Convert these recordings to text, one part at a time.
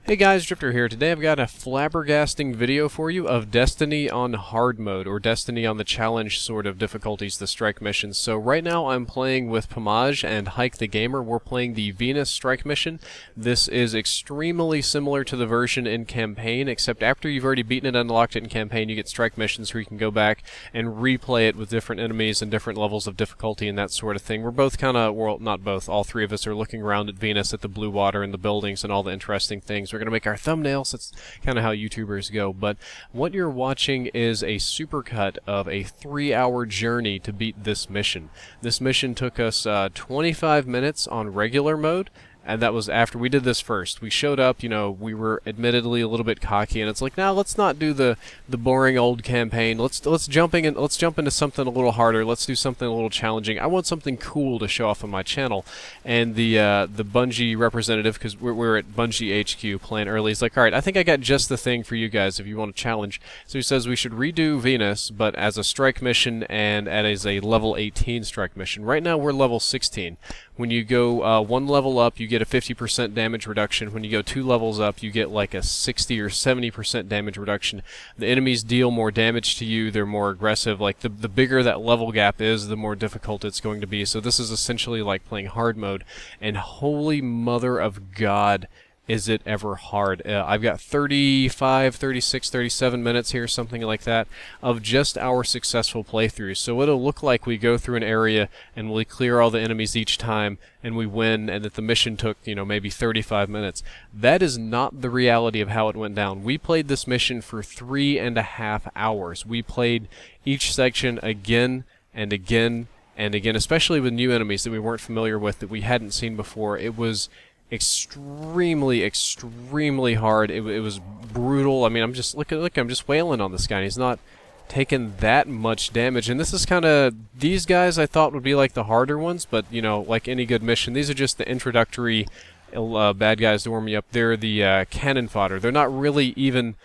Hey guys, Drifter here. Today I've got a flabbergasting video for you of Destiny on hard mode, or Destiny on the challenge sort of difficulties, the strike missions. So right now I'm playing with Pamaj and Hike the Gamer. We're playing the Venus strike mission. This is extremely similar to the version in campaign, except after you've already beaten it and unlocked it in campaign, you get strike missions where you can go back and replay it with different enemies and different levels of difficulty and that sort of thing. We're both kind of, well, not both, all three of us are looking around at Venus, at the blue water and the buildings and all the interesting things. We're going to make our thumbnails. That's kind of how YouTubers go. But what you're watching is a supercut of a 3-hour journey to beat this mission. This mission took us 25 minutes on regular mode. And that was after we did this first. We showed up, you know, we were admittedly a little bit cocky, and it's like, now let's not do the boring old campaign. Let's jump into something a little harder. Let's do something a little challenging. I want something cool to show off on my channel. And the Bungie representative, because we're at Bungie HQ playing early, he's like, all right, I think I got just the thing for you guys if you want to challenge. So he says we should redo Venus, but as a strike mission and as a level 18 strike mission. Right now we're level 16. When you go one level up, you get a 50% damage reduction. When you go 2 levels up, you get like a 60 or 70% damage reduction. The enemies deal more damage to you. They're more aggressive. Like the bigger that level gap is, the more difficult it's going to be. So this is essentially like playing hard mode. And holy mother of God, is it ever hard. I've got 35, 36, 37 minutes here, something like that, of just our successful playthroughs. So it'll look like we go through an area and we clear all the enemies each time and we win, and that the mission took, you know, maybe 35 minutes. That is not the reality of how it went down. We played this mission for 3.5 hours. We played each section again and again and again, especially with new enemies that we weren't familiar with, that we hadn't seen before. It was extremely hard. It was brutal. I mean, I'm just I'm just wailing on this guy, and he's not taking that much damage. And this is kind of, these guys I thought would be like the harder ones, but you know, like any good mission, these are just the introductory bad guys to warm you up. They're the cannon fodder. They're not really even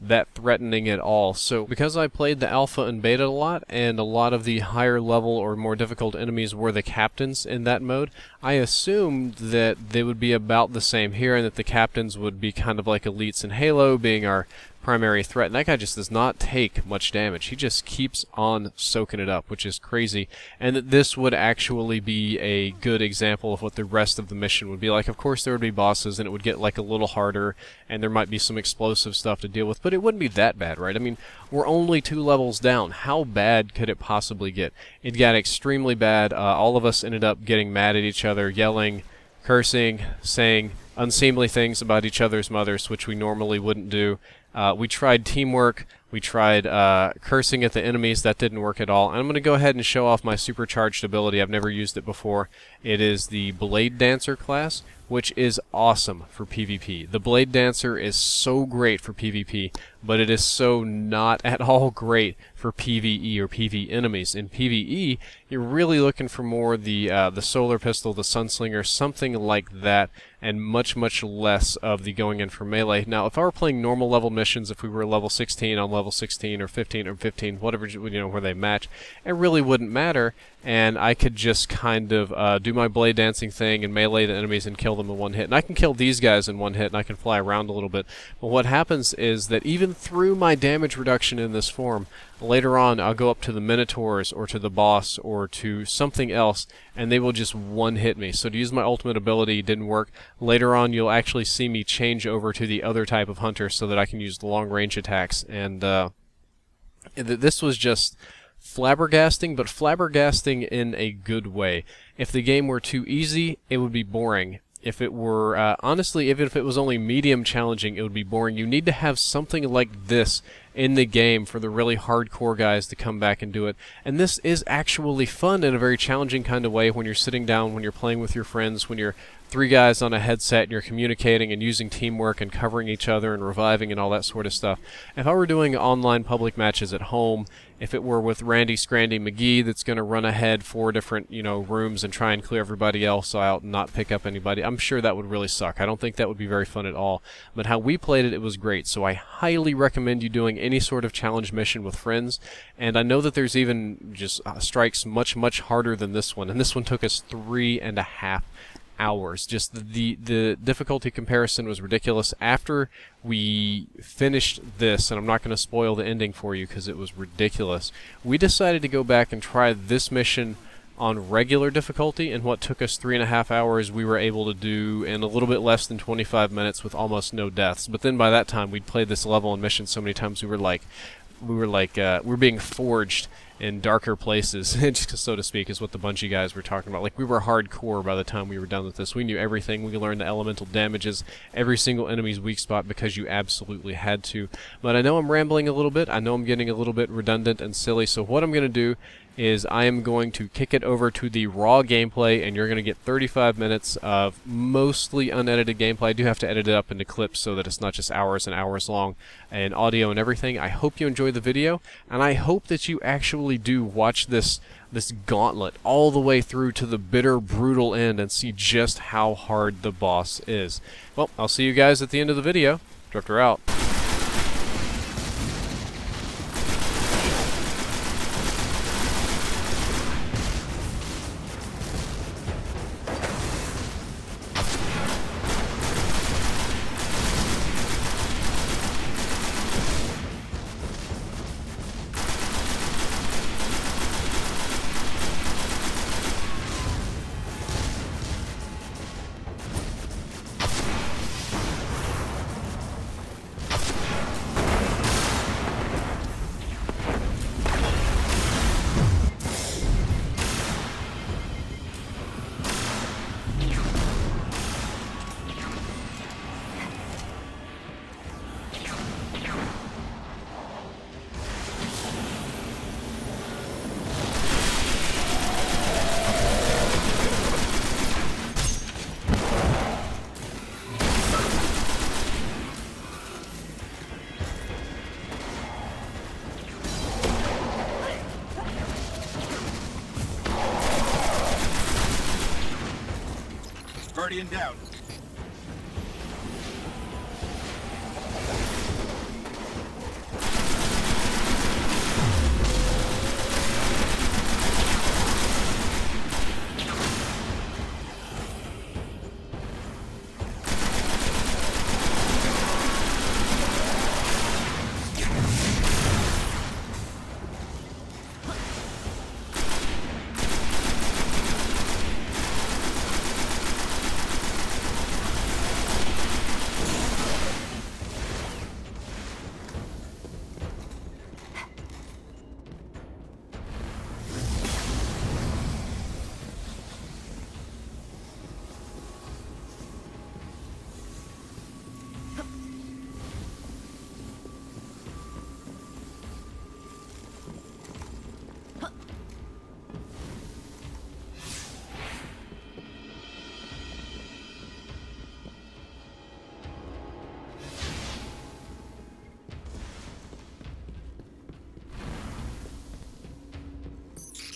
that threatening at all. So because I played the alpha and beta a lot, and a lot of the higher level or more difficult enemies were the captains in that mode, I assumed that they would be about the same here, and that the captains would be kind of like elites in Halo, being our primary threat. And that guy just does not take much damage. He just keeps on soaking it up, which is crazy. And that this would actually be a good example of what the rest of the mission would be like. Of course there would be bosses, and it would get like a little harder, and there might be some explosive stuff to deal with, but it wouldn't be that bad, right? I mean, we're only 2 levels down. How bad could it possibly get? It got extremely bad. All of us ended up getting mad at each other, yelling, cursing, saying unseemly things about each other's mothers, which we normally wouldn't do. We tried teamwork. We tried cursing at the enemies. That didn't work at all. And I'm going to go ahead and show off my supercharged ability. I've never used it before. It is the Blade Dancer class, which is awesome for PvP. The Blade Dancer is so great for PvP, but it is so not at all great for PvE or PvE enemies. In PvE, you're really looking for more the Solar Pistol, the Sunslinger, something like that, and much less of the going in for melee. Now, if I were playing normal level missions, if we were level 16 on level 16 or 15, whatever, you know, where they match, it really wouldn't matter, and I could just kind of do my blade dancing thing and melee the enemies and kill them in one hit. And I can kill these guys in one hit, and I can fly around a little bit. But what happens is that even through my damage reduction in this form, later on I'll go up to the Minotaurs or to the boss or to something else, and they will just one-hit me. So to use my ultimate ability didn't work. Later on you'll actually see me change over to the other type of hunter so that I can use the long-range attacks. And this was just flabbergasting, but flabbergasting in a good way. If the game were too easy, it would be boring. If it were, honestly, even if it was only medium challenging, it would be boring. You need to have something like this in the game for the really hardcore guys to come back and do it. And this is actually fun in a very challenging kind of way when you're sitting down, when you're playing with your friends, when you're 3 guys on a headset and you're communicating and using teamwork and covering each other and reviving and all that sort of stuff. If I were doing online public matches at home, if it were with Randy Scrandy McGee that's going to run ahead 4 different, you know, rooms and try and clear everybody else out and not pick up anybody, I'm sure that would really suck. I don't think that would be very fun at all. But how we played it, it was great. So I highly recommend you doing any sort of challenge mission with friends. And I know that there's even just strikes much harder than this one. And this one took us 3.5 hours. Just the difficulty comparison was ridiculous. After we finished this, and I'm not going to spoil the ending for you because it was ridiculous, we decided to go back and try this mission on regular difficulty, and what took us 3.5 hours we were able to do in a little bit less than 25 minutes with almost no deaths. But then by that time we'd played this level and mission so many times we were being forged in darker places, so to speak, is what the Bungie guys were talking about. Like, we were hardcore by the time we were done with this. We knew everything. We learned the elemental damages, every single enemy's weak spot, because you absolutely had to. But I know I'm rambling a little bit. I know I'm getting a little bit redundant and silly, so what I'm going to do is I am going to kick it over to the raw gameplay, and you're going to get 35 minutes of mostly unedited gameplay. I do have to edit it up into clips so that it's not just hours and hours long, and audio and everything. I hope you enjoy the video, and I hope that you actually do watch this gauntlet all the way through to the bitter, brutal end and see just how hard the boss is. Well, I'll see you guys at the end of the video. Drifter out. Guardian down.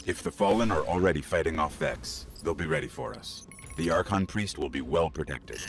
If the Fallen are already fighting off Vex, they'll be ready for us. The Archon Priest will be well protected.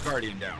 Guardian down.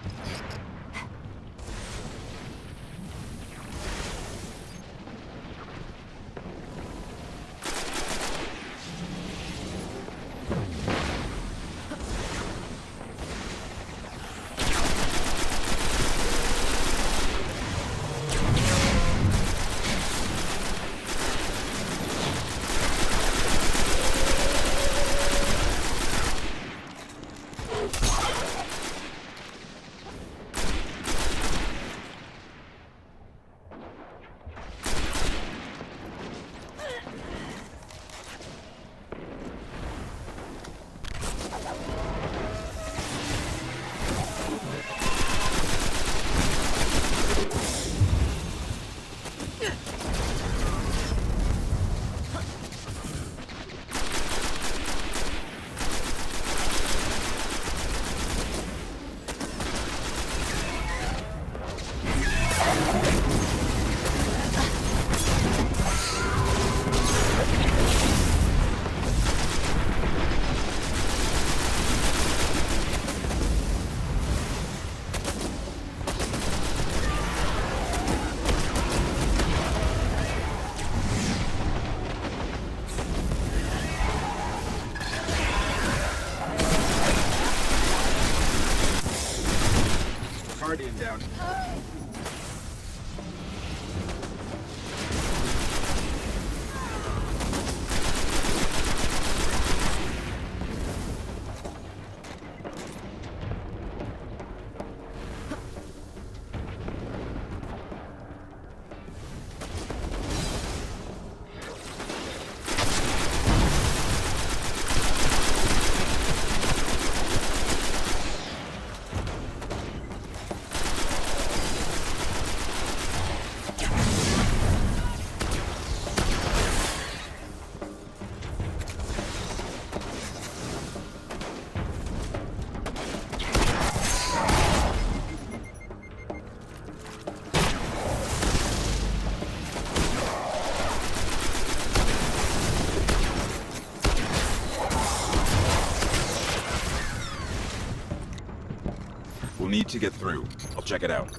need to get through. I'll check it out.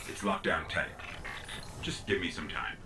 It's locked down tight. Just give me some time.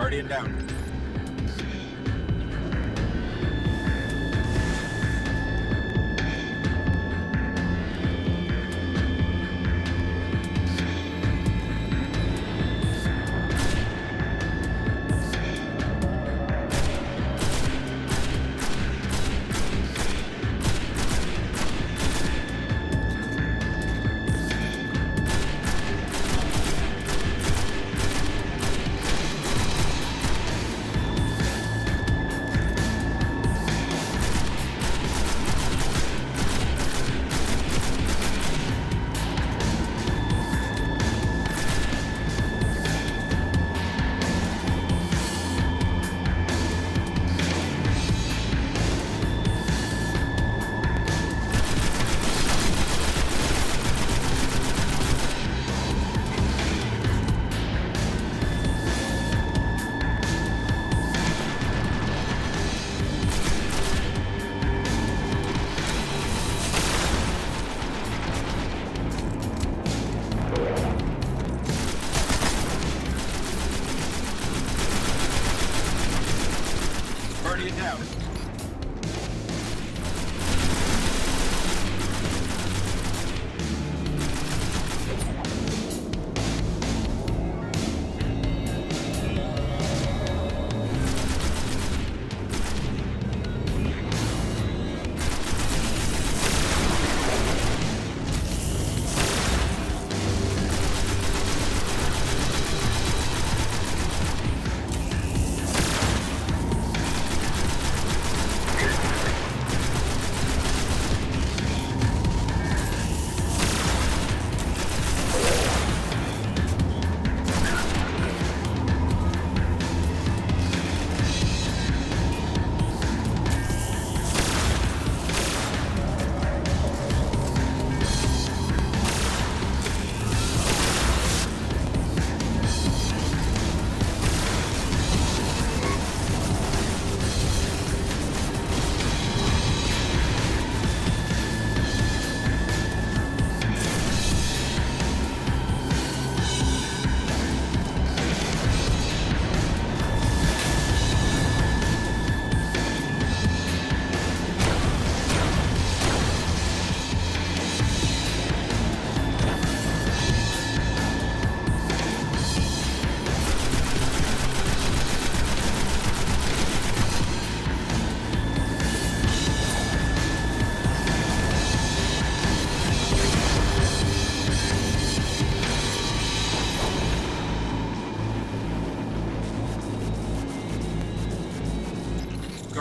Guardian down.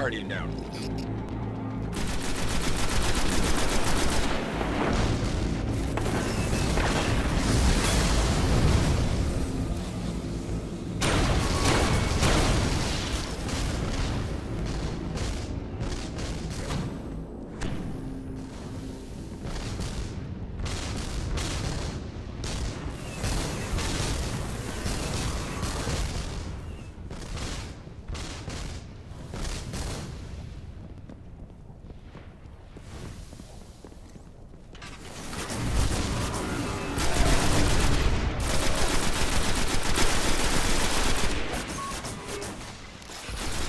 Guardian down.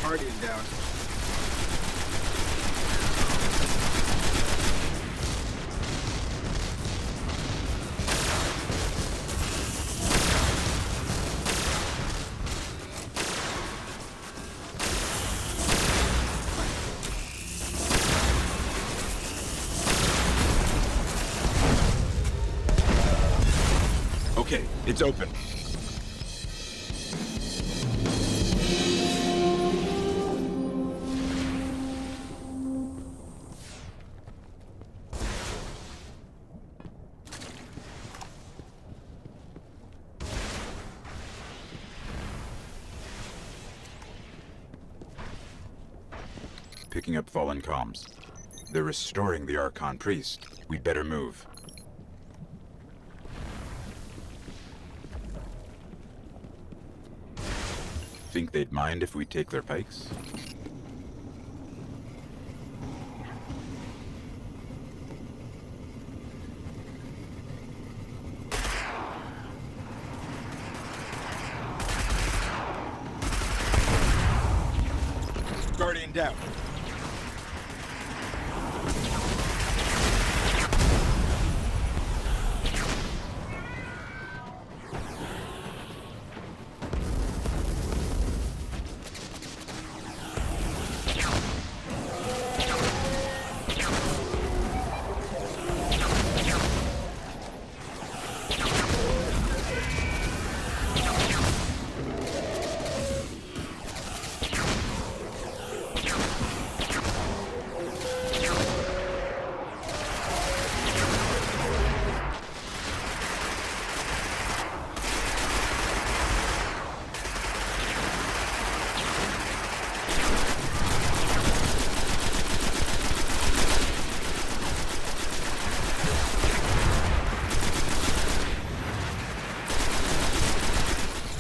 Guardian down. Okay, it's open. Picking up fallen comms. They're restoring the Archon Priest. We'd better move. Think they'd mind if we take their pikes? Guardian down.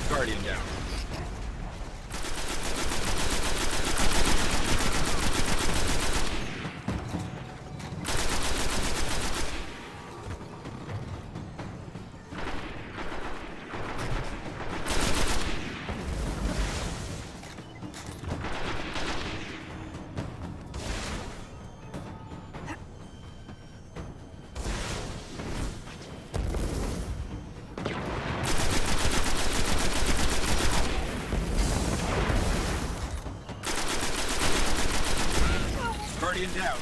Guardian down. Guardian down.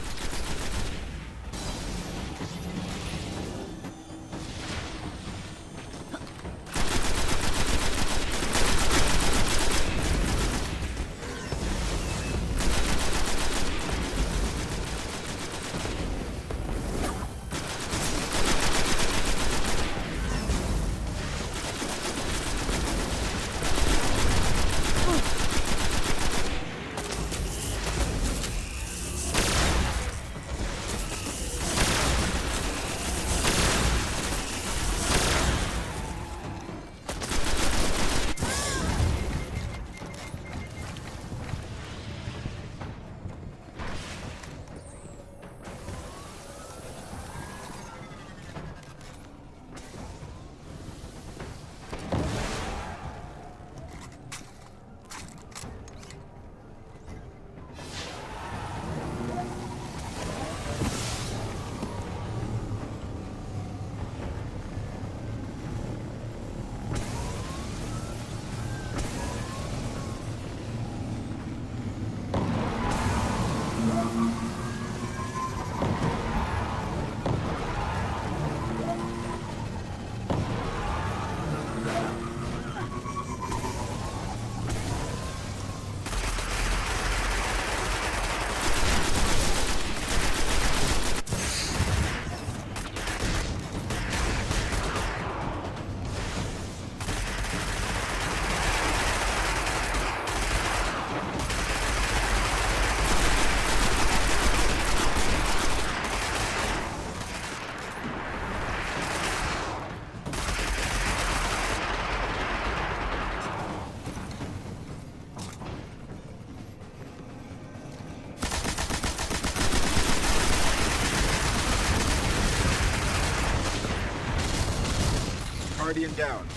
Guardian down.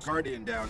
Guardian down.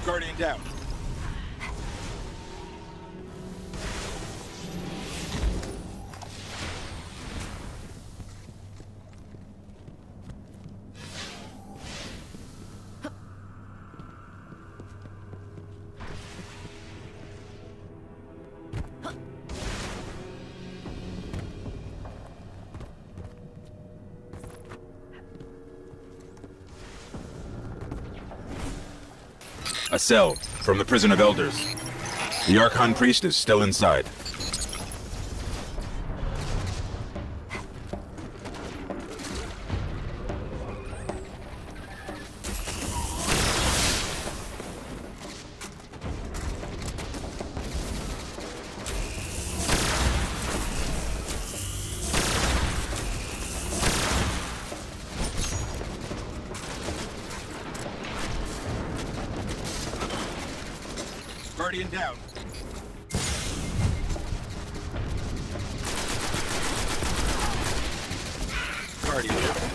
Guardian down. A cell from the Prison of Elders. The Archon Priest is still inside. Guardian down. Guardian down.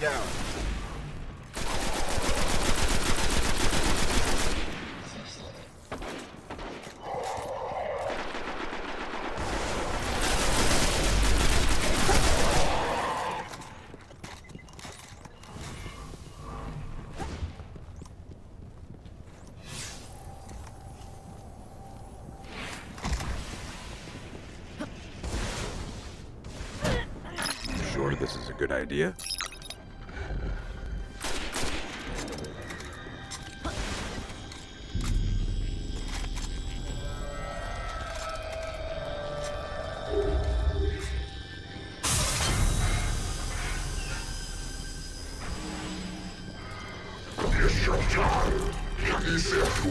down. Sure this is a good idea? Jest your time. Jak i sercu.